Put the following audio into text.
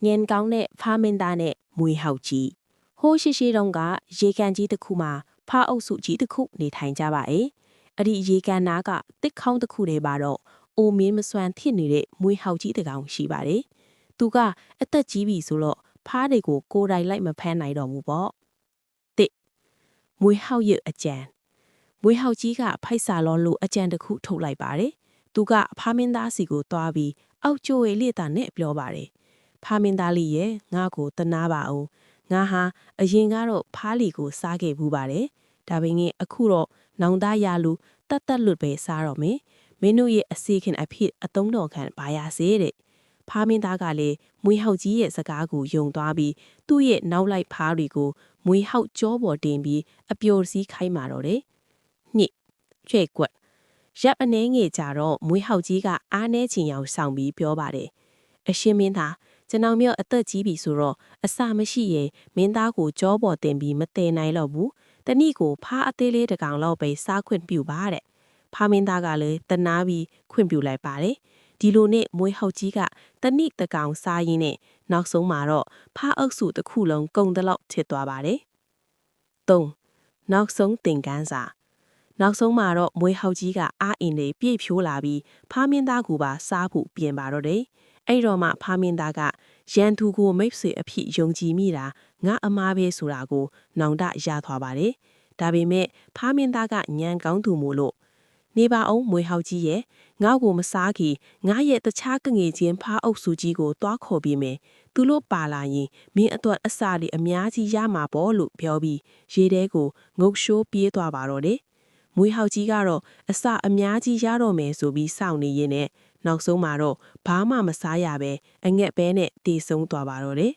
年港呢发明达呢梅后鸡，好些些人家夜间鸡的苦嘛，怕欧数鸡的苦你睇家吧诶，而啲夜间那个的康的苦嚟吧咯，后面咪算天你的梅后鸡的讲是吧咧，杜个一得鸡味数咯，怕你个过来嚟咪偏嚟到冇啵，的梅后要一件，梅后鸡个派沙罗路一件的苦吐嚟吧咧，杜个怕面打是个大味，澳洲嘅列单呢表吧咧。怕面大利ရဲ့ငါကိုတနာပါအောင်ငါဟာအရင်ကတော့ဖားလီကိုစားခဲ့ဘူးပါတယ်ဒါပေမဲ့အခုတော့နောင်တရလူတတ်တတ်လွတ်ပဲစားတော့မယ်မင်းတို့ရဲ့အစီခင်အဖြစ်အတုံးတော်ခံပါရစေတဲ့ဖားမင်းသားကလည်းမွေဟောက်ကြီးရဲ့စကားကိုယုံသွားပြီးသူ့ရဲ့နောက်လိုက်ဖားတွေကိုမွေဟောက်ကြောပေါ်တင်ပြီးအပျော်စီးခိုင်းမာတော့တယ်ညစ်ချဲ့ကွက်ရပ်အနေငယ်ကြတော့မွေဟောက်ကြီးကအားနေချင်အောင်ဆောင်ပြီးပြောပါတယ်အရှင်မင်းသားကျွန်တော်မျိုးအသက်ကြီးပြီဆိုတော့အစာမရှိရင်မင်းသားကိုကြောပေါ်တင်ပြီးမတည်နိုင်တော့ဘူးတနည်းကိုဖားအသေးလေးတစ်ကောင်လောက်ပဲစားခွင့်ပြုပါတဲ့ဖားမင်းသားကလည်းတနာပြီးခွင့်ပြုလိုက်ပါတယ်ဒီလိုနဲ့မွေးဟောက်ကြီးကတနည်းတစ်ကောင်စားရင်းနဲ့နောက်ဆုံးမှာတော့ဖားအုပ်စုတစ်ခုလုံးကုန်တလောက်ဖြစ်သွားပါတယ်3နောက်ဆုံးသင်ခန်းစာနောက်ဆုံးမှာတော့မွေးဟောက်ကြီးကအားအင်တွေပြည့်ဖြိုးလာပြီးဖားမင်းသားကပါစားဖို့ပြင်ပါတော့တယ်အဲ့တော့မှဖားမင်းသားကရန်သူကိုမိတ်ဆွေအဖြစ်ယုံကြည်မိတာငါအမားပဲဆိုတာကိုနောင်တရသွားပါတယ်။ဒါပေမဲ့ဖားမင်းသားကညံကောင်းသူမို့လို့နေပါအောင်မွေဟောက်ကြီးရဲ့ငါ့ကိုမစားခင်ငါရဲ့တခြားကငယ်ချင်းဖားအုပ်စုကြီးကိုတွားခေါ်ပြီးမယ်။သူတို့ပါလာရင်မင်းအတွက်အစာတွေအများကြီးရမှာပေါ့လို့ပြောပြီးရေထဲကိုငုတ်ရှိုးပြေးသွားပါတော့တယ်။မွေဟောက်ကြီးကတော့အစာအများကြီးရတော့မယ်ဆိုပြီးစောင့်နေရင်းနဲ့နောက်ဆုံးမှာတော့ဘာမှမစားရပဲအငက်ပဲနဲ့တည်ဆုံးသွားပါတော့တယ်